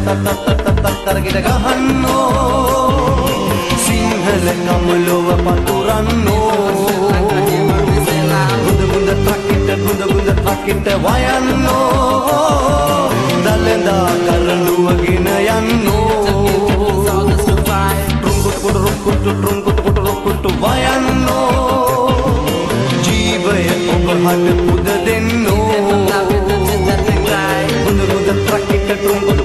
තරගෙට ගහන්නෝ සිංහල කමලොව පතුරන්නෝ ගුඳ ගුඳ ට්‍රක්කිට වයන්නෝ දලදා කරඬුවගෙන යන්නෝ ට්රුංකුට වයන්නෝ ජීවය ඔබ හට පුද දෙන්නෝ ගුඳ ට්‍රක්කිට ට්රුංකුට